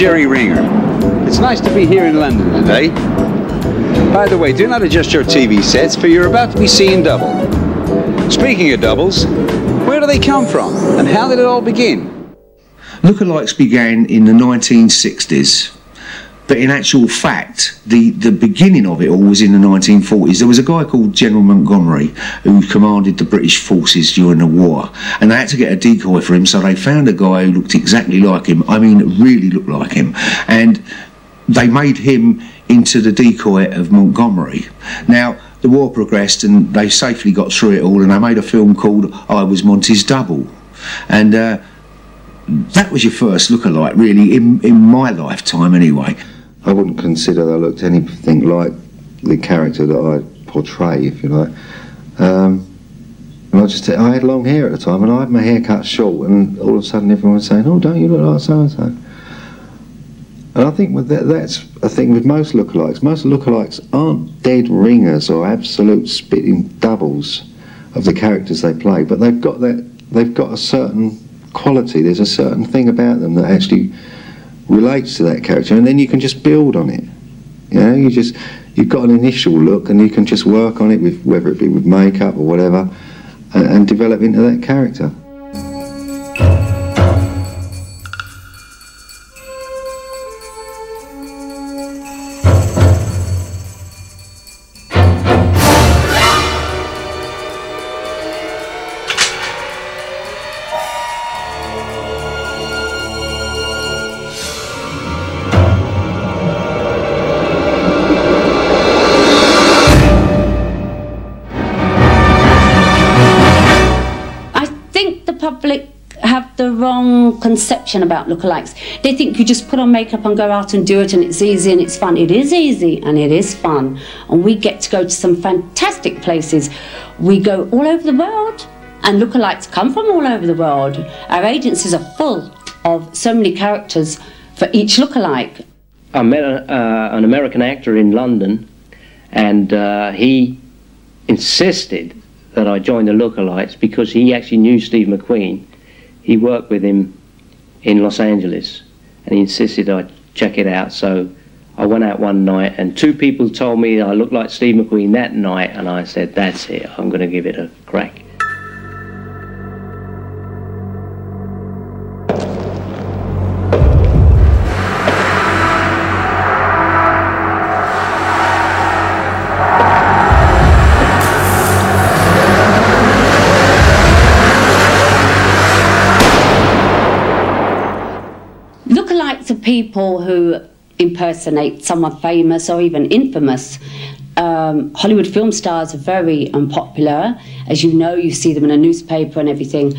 Jerry Ringer. It's nice to be here in London today. By the way, do not adjust your TV sets, for you're about to be seeing double. Speaking of doubles, where do they come from, and how did it all begin? Lookalikes began in the 1960s. But in actual fact, the beginning of it all was in the 1940s. There was a guy called General Montgomery who commanded the British forces during the war, and they had to get a decoy for him, so they found a guy who looked exactly like him. I mean, really looked like him. And they made him into the decoy of Montgomery. Now, the war progressed and they safely got through it all, and they made a film called I Was Monty's Double. And that was your first lookalike, really, in my lifetime anyway. I wouldn't consider I looked anything like the character that I portray, if you like. And I had long hair at the time, and I had my hair cut short, and all of a sudden everyone was saying, "Oh, don't you look like so-and-so?" And I think that's a thing with most lookalikes. Most lookalikes aren't dead ringers or absolute spitting doubles of the characters they play, but they've got a certain quality. There's a certain thing about them that actually relates to that character, and then you can just build on it. You know, you've got an initial look, and you can just work on it with, whether it be with makeup or whatever, and develop into that character. Public have the wrong conception about lookalikes. They think you just put on makeup and go out and do it, and it's easy and it's fun. It is easy and it is fun, and we get to go to some fantastic places. We go all over the world, and lookalikes come from all over the world. Our agencies are full of so many characters for each lookalike. I met an American actor in London, and he insisted that I joined the lookalikes because he actually knew Steve McQueen. He worked with him in Los Angeles, and he insisted I check it out. So I went out one night, and two people told me I looked like Steve McQueen that night, and I said, that's it, I'm going to give it a crack. Lookalikes are people who impersonate someone famous or even infamous. Hollywood film stars are very unpopular. As you know, you see them in a newspaper and everything.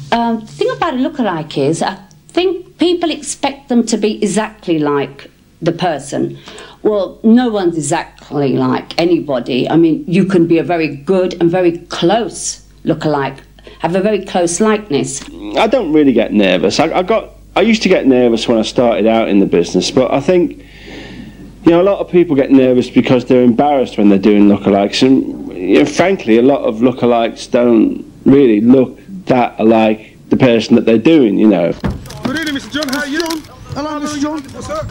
The thing about a lookalike is, I think people expect them to be exactly like the person. Well, no one's exactly like anybody. I mean, you can be a very good and very close lookalike, have a very close likeness. I don't really get nervous. I used to get nervous when I started out in the business, but I think, you know, a lot of people get nervous because they're embarrassed when they're doing lookalikes, and you know, frankly, a lot of lookalikes don't really look that alike the person that they're doing, you know. Good evening, Mr. John. How are you? Hello, Mr. John. What's up?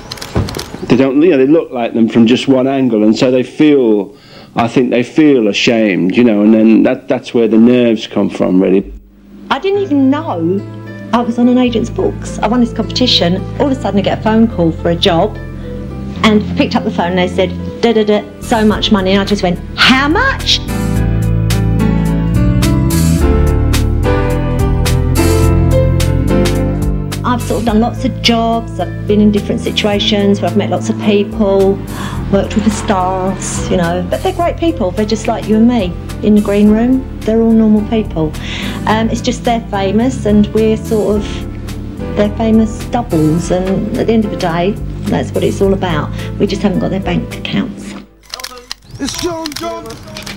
They don't, you know, they look like them from just one angle, and so they feel, I think they feel ashamed, you know, and then that's where the nerves come from, really. I didn't even know I was on an agent's books. I won this competition. All of a sudden I get a phone call for a job, and picked up the phone and they said, da-da-da, so much money, and I just went, how much? I've sort of done lots of jobs. I've been in different situations where I've met lots of people, worked with the stars, you know, but they're great people. They're just like you and me in the green room. They're all normal people. It's just they're famous and we're sort of their famous doubles, and at the end of the day, that's what it's all about. We just haven't got their bank accounts. It's John. John.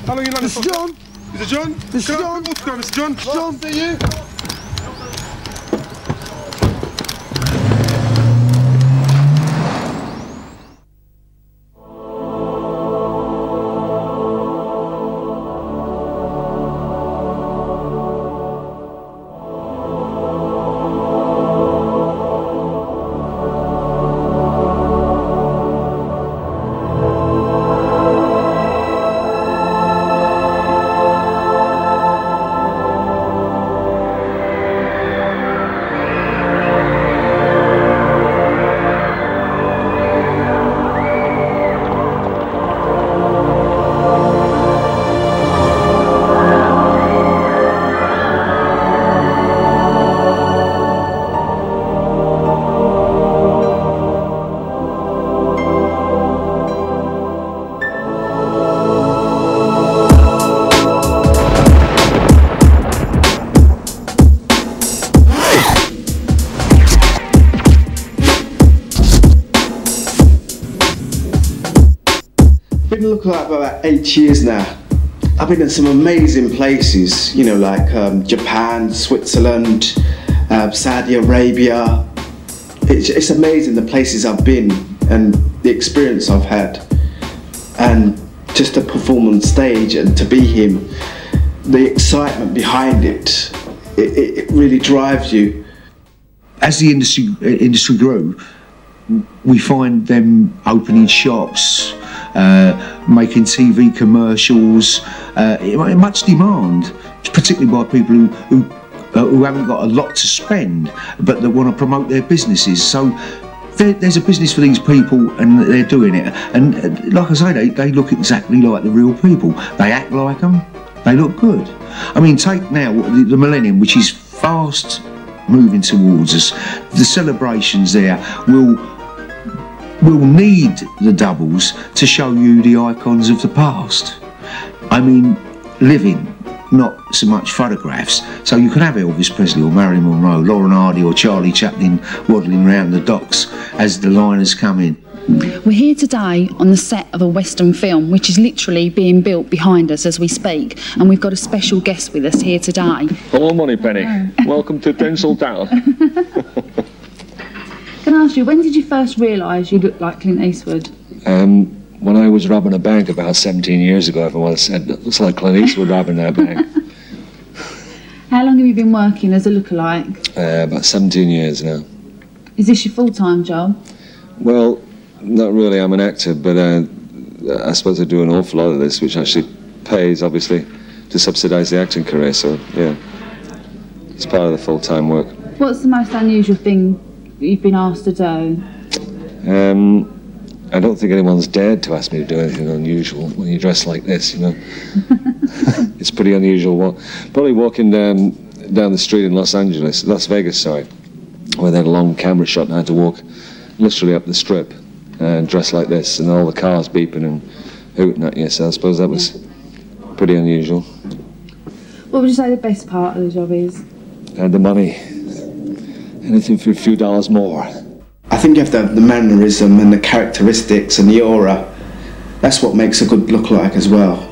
How long you known this John? Is it John? It's John. It's John. John, is you? lookalike for about 8 years now. I've been in some amazing places, you know, like Japan, Switzerland, Saudi Arabia. It's amazing the places I've been and the experience I've had. And just to perform on stage and to be him, the excitement behind it, it really drives you. As the industry grew, we find them opening shops, making TV commercials, much demand, particularly by people who haven't got a lot to spend, but that want to promote their businesses. So there's a business for these people, and they're doing it. And like I say, they look exactly like the real people. They act like them. They look good. I mean, take now the millennium, which is fast moving towards us. The celebrations there will need the doubles to show you the icons of the past. I mean, living, not so much photographs. So you can have Elvis Presley or Marilyn Monroe, Lauren Hardy or Charlie Chaplin waddling around the docks as the liners come in. We're here today on the set of a Western film, which is literally being built behind us as we speak, and we've got a special guest with us here today. Hello, Moneypenny. Welcome to Tinseltown. Can I ask you, when did you first realise you looked like Clint Eastwood? When I was robbing a bank about 17 years ago, everyone said, it looks like Clint Eastwood robbing that bank. How long have you been working as a lookalike? About 17 years now. Is this your full-time job? Well, not really. I'm an actor, but I suppose I do an awful lot of this, which actually pays, obviously, to subsidise the acting career, so, yeah. It's part of the full-time work. What's the most unusual thing you've been asked to do? I don't think anyone's dared to ask me to do anything unusual when you dress like this, you know. It's pretty unusual. Probably walking down the street in Las Vegas, where they had a long camera shot and I had to walk literally up the strip and dress like this, and all the cars beeping and hooting at you, so I suppose that was pretty unusual. What would you say the best part of the job is? The money. Anything for a few dollars more. I think you have to have the mannerism and the characteristics and the aura. That's what makes a good lookalike as well.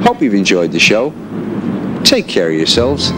Hope you've enjoyed the show. Take care of yourselves.